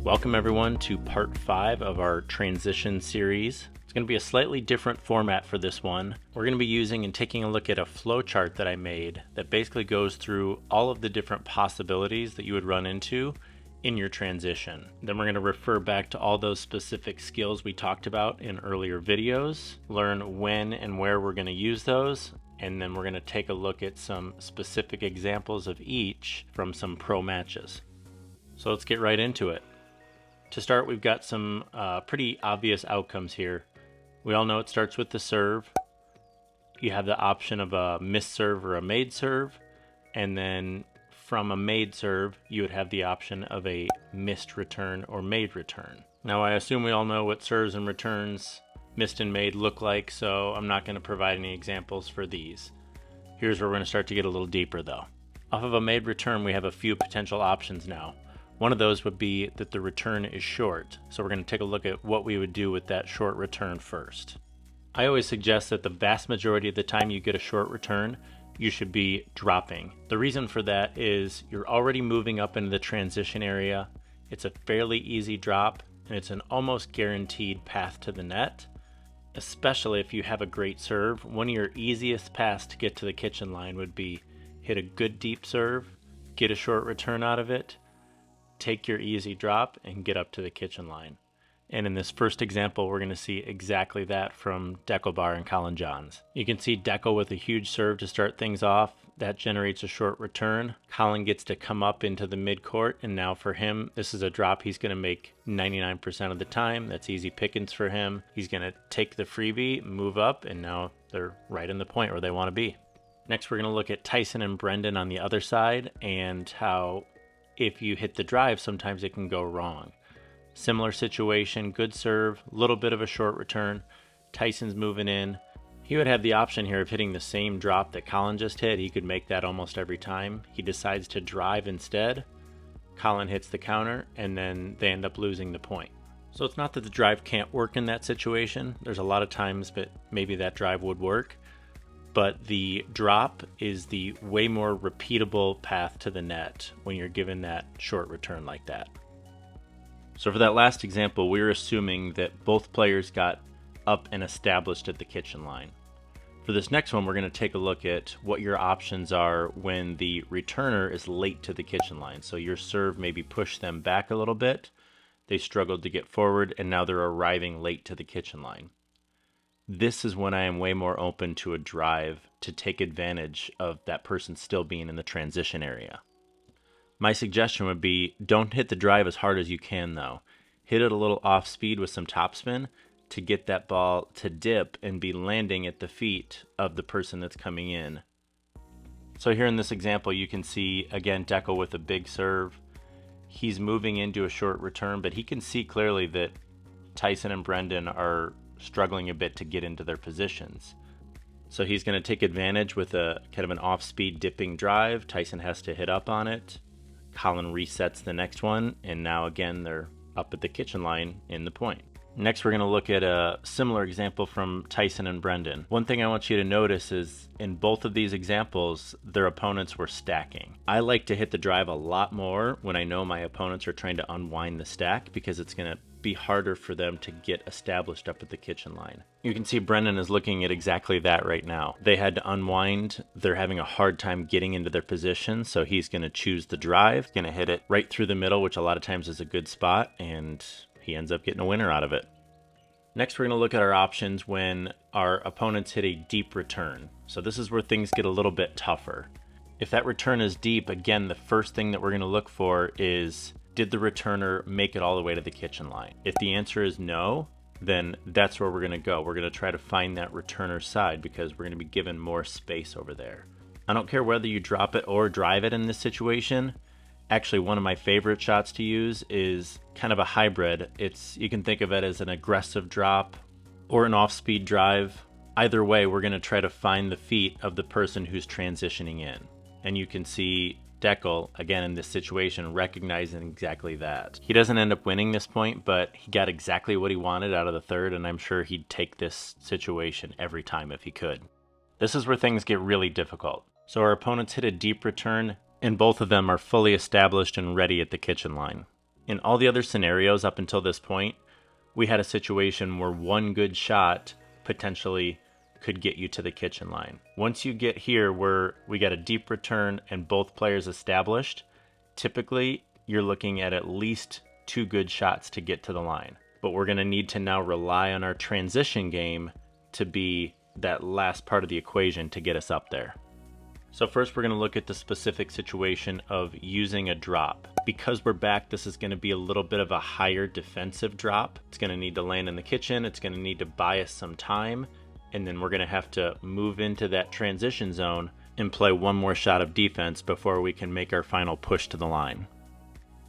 Welcome everyone to part 5 of our transition series. It's going to be a slightly different format for this one. We're going to be using and taking a look at a flow chart that I made that basically goes through all of the different possibilities that you would run into in your transition. Then we're going to refer back to all those specific skills we talked about in earlier videos, learn when and where we're going to use those, and then we're going to take a look at some specific examples of each from some pro matches. So let's get right into it. To start, we've got some pretty obvious outcomes here. We all know it starts with the serve. You have the option of a missed serve or a made serve, and then from a made serve, you would have the option of a missed return or made return. Now, I assume we all know what serves and returns, missed and made, look like, so I'm not going to provide any examples for these. Here's where we're going to start to get a little deeper, though. Off of a made return, we have a few potential options now. One of those would be that the return is short, so we're going to take a look at what we would do with that short return first. I always suggest that the vast majority of the time you get a short return, you should be dropping. The reason for that is you're already moving up into the transition area. It's a fairly easy drop, and it's an almost guaranteed path to the net, especially if you have a great serve. One of your easiest paths to get to the kitchen line would be hit a good deep serve, get a short return out of it, take your easy drop, and get up to the kitchen line. And in this first example, we're going to see exactly that from Deckelbar and Colin Johns. You can see Deckel with a huge serve to start things off. That generates a short return. Colin gets to come up into the midcourt, and now for him, this is a drop he's going to make 99% of the time. That's easy pickings for him. He's going to take the freebie, move up, and now they're right in the point where they want to be. Next, we're going to look at Tyson and Brendan on the other side, and how if you hit the drive, sometimes it can go wrong. Similar situation, good serve, little bit of a short return. Tyson's moving in. He would have the option here of hitting the same drop that Colin just hit. He could make that almost every time. He decides to drive instead. Colin hits the counter, and then they end up losing the point. So it's not that the drive can't work in that situation. There's a lot of times that maybe that drive would work, but the drop is the way more repeatable path to the net when you're given that short return like that. So for that last example, we're assuming that both players got up and established at the kitchen line. For this next one, we're going to take a look at what your options are when the returner is late to the kitchen line. So your serve maybe pushed them back a little bit, they struggled to get forward, and now they're arriving late to the kitchen line. This is when I am way more open to a drive to take advantage of that person still being in the transition area. My suggestion would be, don't hit the drive as hard as you can though. Hit it a little off speed with some topspin to get that ball to dip and be landing at the feet of the person that's coming in. So here in this example, you can see, again, Deckel with a big serve. He's moving into a short return, but he can see clearly that Tyson and Brendan are struggling a bit to get into their positions. So he's going to take advantage with a kind of an off-speed dipping drive. Tyson has to hit up on it. Colin resets the next one, and now again they're up at the kitchen line in the point. Next, we're going to look at a similar example from Tyson and Brendan. One thing I want you to notice is in both of these examples, their opponents were stacking. I like to hit the drive a lot more when I know my opponents are trying to unwind the stack, because it's going to be harder for them to get established up at the kitchen line. You can see Brendan is looking at exactly that right now. They had to unwind. They're having a hard time getting into their position, so he's going to choose the drive, going to hit it right through the middle, which a lot of times is a good spot, and he ends up getting a winner out of it. Next, we're going to look at our options when our opponents hit a deep return. So this is where things get a little bit tougher. If that return is deep, again, the first thing that we're going to look for is, did the returner make it all the way to the kitchen line? If the answer is no, then that's where we're going to go. We're going to try to find that returner side, because we're going to be given more space over there. I don't care whether you drop it or drive it in this situation. Actually, one of my favorite shots to use is kind of a hybrid. You can think of it as an aggressive drop or an off-speed drive. Either way, we're going to try to find the feet of the person who's transitioning in. And you can see Deckel, again in this situation, recognizing exactly that. He doesn't end up winning this point, but he got exactly what he wanted out of the third, and I'm sure he'd take this situation every time if he could. This is where things get really difficult. So our opponents hit a deep return, and both of them are fully established and ready at the kitchen line. In all the other scenarios up until this point, we had a situation where one good shot potentially could get you to the kitchen line. Once you get here where we got a deep return and both players established, typically you're looking at least 2 good shots to get to the line. But we're going to need to now rely on our transition game to be that last part of the equation to get us up there. So first we're going to look at the specific situation of using a drop. Because we're back, this is going to be a little bit of a higher defensive drop. It's going to need to land in the kitchen, it's going to need to buy us some time, and then we're going to have to move into that transition zone and play one more shot of defense before we can make our final push to the line.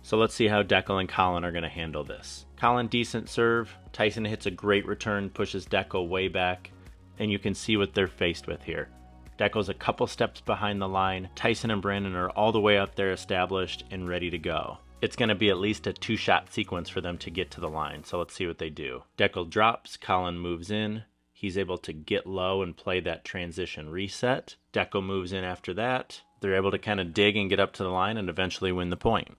So let's see how Deckel and Colin are going to handle this. Colin, decent serve. Tyson hits a great return, pushes Deckel way back, and you can see what they're faced with here. Deckel's a couple steps behind the line. Tyson and Brandon are all the way up there established and ready to go. It's going to be at least a 2-shot sequence for them to get to the line, so let's see what they do. Deckel drops, Colin moves in. He's able to get low and play that transition reset. Deckel moves in after that. They're able to kind of dig and get up to the line and eventually win the point.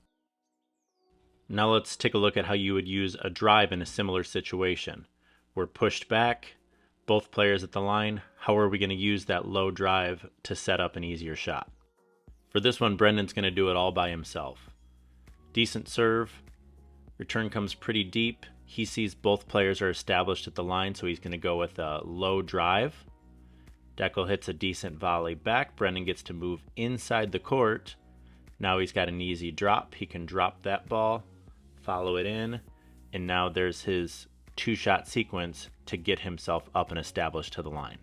Now let's take a look at how you would use a drive in a similar situation. We're pushed back, both players at the line. How are we going to use that low drive to set up an easier shot? For this one, Brendan's going to do it all by himself. Decent serve. Return comes pretty deep. He sees both players are established at the line, so he's going to go with a low drive. Deckel hits a decent volley back. Brendan gets to move inside the court. Now he's got an easy drop. He can drop that ball, follow it in, and now there's his 2-shot sequence to get himself up and established to the line.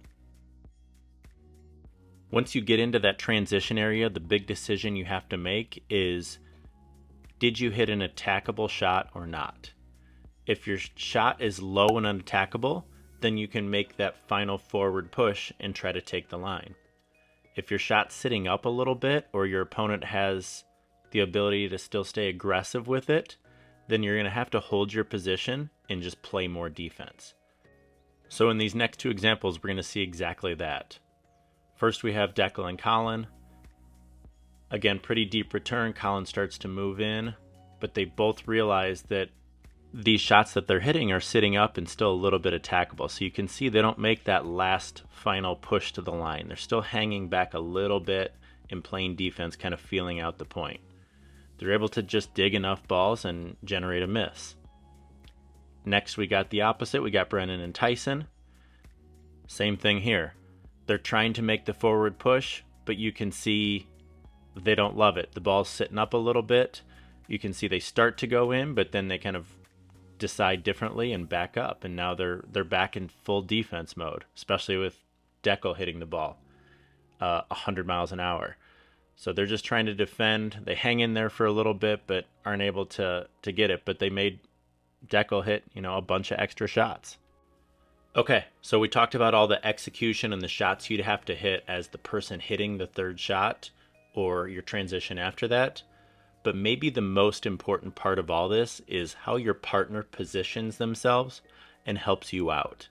Once you get into that transition area, the big decision you have to make is, did you hit an attackable shot or not? If your shot is low and unattackable, then you can make that final forward push and try to take the line. If your shot's sitting up a little bit or your opponent has the ability to still stay aggressive with it, then you're going to have to hold your position and just play more defense. So in these next 2 examples, we're going to see exactly that. First we have Deckel and Colin. Again, pretty deep return. Colin starts to move in, but they both realize that these shots that they're hitting are sitting up and still a little bit attackable. So you can see they don't make that last final push to the line. They're still hanging back a little bit and playing defense, kind of feeling out the point. They're able to just dig enough balls and generate a miss. Next we got the opposite. We got Brendan and Tyson. Same thing here. They're trying to make the forward push, but you can see they don't love it. The ball's sitting up a little bit. You can see they start to go in, but then they kind of decide differently and back up, and now they're back in full defense mode, especially with Deckel hitting the ball 100 miles an hour. So they're just trying to defend. They hang in there for a little bit, but aren't able to get it. But they made Deckel hit, a bunch of extra shots. Okay, so we talked about all the execution and the shots you'd have to hit as the person hitting the 3rd shot or your transition after that. But maybe the most important part of all this is how your partner positions themselves and helps you out.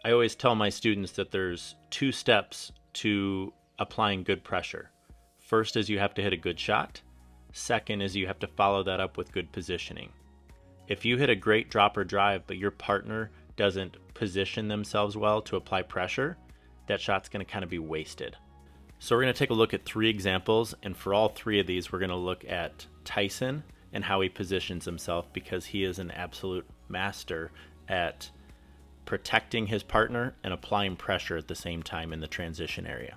I always tell my students that there's 2 steps to applying good pressure. First is you have to hit a good shot. Second is you have to follow that up with good positioning. If you hit a great drop or drive, but your partner doesn't position themselves well to apply pressure, that shot's going to kind of be wasted. So we're going to take a look at 3 examples, and for all 3 of these, we're going to look at Tyson and how he positions himself, because he is an absolute master at protecting his partner and applying pressure at the same time in the transition area.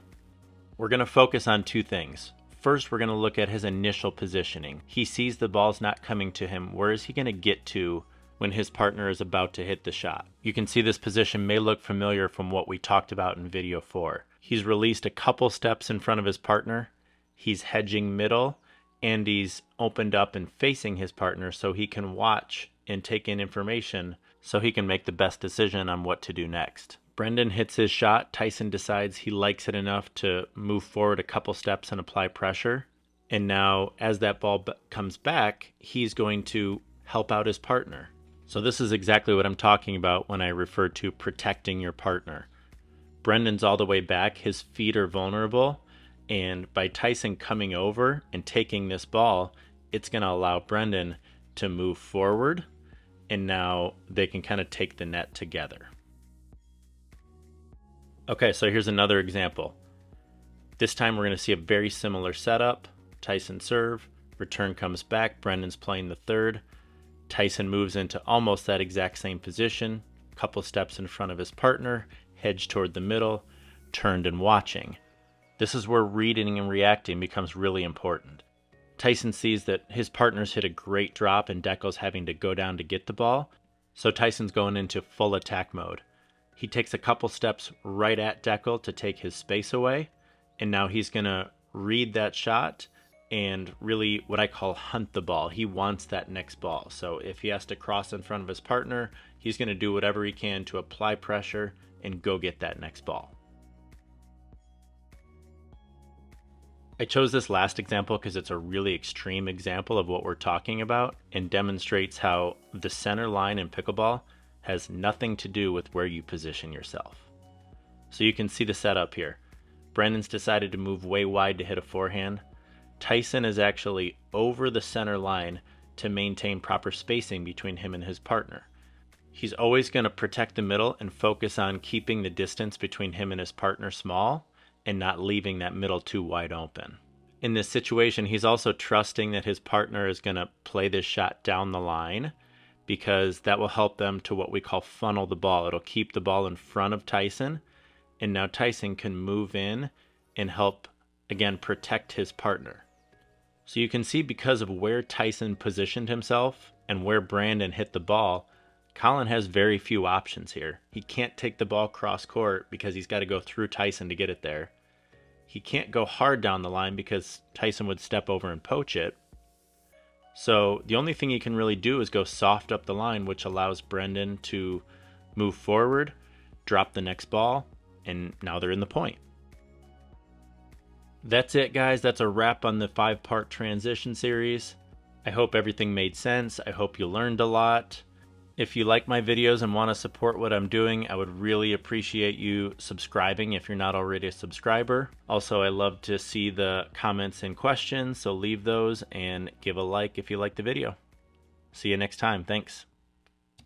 We're going to focus on 2 things. First, we're going to look at his initial positioning. He sees the ball's not coming to him. Where is he going to get to when his partner is about to hit the shot? You can see this position may look familiar from what we talked about in video 4. He's released a couple steps in front of his partner. He's hedging middle, and he's opened up and facing his partner so he can watch and take in information so he can make the best decision on what to do next. Brendan hits his shot. Tyson decides he likes it enough to move forward a couple steps and apply pressure. And now, as that ball comes back, he's going to help out his partner. So this is exactly what I'm talking about when I refer to protecting your partner. Brendan's all the way back. His feet are vulnerable. And by Tyson coming over and taking this ball, it's going to allow Brendan to move forward, and now they can kind of take the net together. Okay, so here's another example. This time we're going to see a very similar setup. Tyson serve, return comes back, Brendan's playing the third. Tyson moves into almost that exact same position, couple steps in front of his partner, hedge toward the middle, turned and watching. This is where reading and reacting becomes really important. Tyson sees that his partner's hit a great drop and Deckel's having to go down to get the ball, so Tyson's going into full attack mode. He takes a couple steps right at Deckel to take his space away, and now he's going to read that shot and really what I call hunt the ball. He wants that next ball. So if he has to cross in front of his partner, he's going to do whatever he can to apply pressure and go get that next ball. I chose this last example because it's a really extreme example of what we're talking about and demonstrates how the center line in pickleball has nothing to do with where you position yourself. So you can see the setup here. Brendan's decided to move way wide to hit a forehand. Tyson is actually over the center line to maintain proper spacing between him and his partner. He's always going to protect the middle and focus on keeping the distance between him and his partner small and not leaving that middle too wide open. In this situation, he's also trusting that his partner is going to play this shot down the line because that will help them to what we call funnel the ball. It'll keep the ball in front of Tyson, and now Tyson can move in and help, again, protect his partner. So you can see because of where Tyson positioned himself and where Brandon hit the ball, Colin has very few options here. He can't take the ball cross court because he's got to go through Tyson to get it there. He can't go hard down the line because Tyson would step over and poach it. So the only thing he can really do is go soft up the line, which allows Brendan to move forward, drop the next ball, and now they're in the point. That's it, guys. That's a wrap on the 5-part transition series. I hope everything made sense. I hope you learned a lot. If you like my videos and want to support what I'm doing, I would really appreciate you subscribing if you're not already a subscriber. Also, I love to see the comments and questions, so leave those and give a like if you like the video. See you next time. Thanks.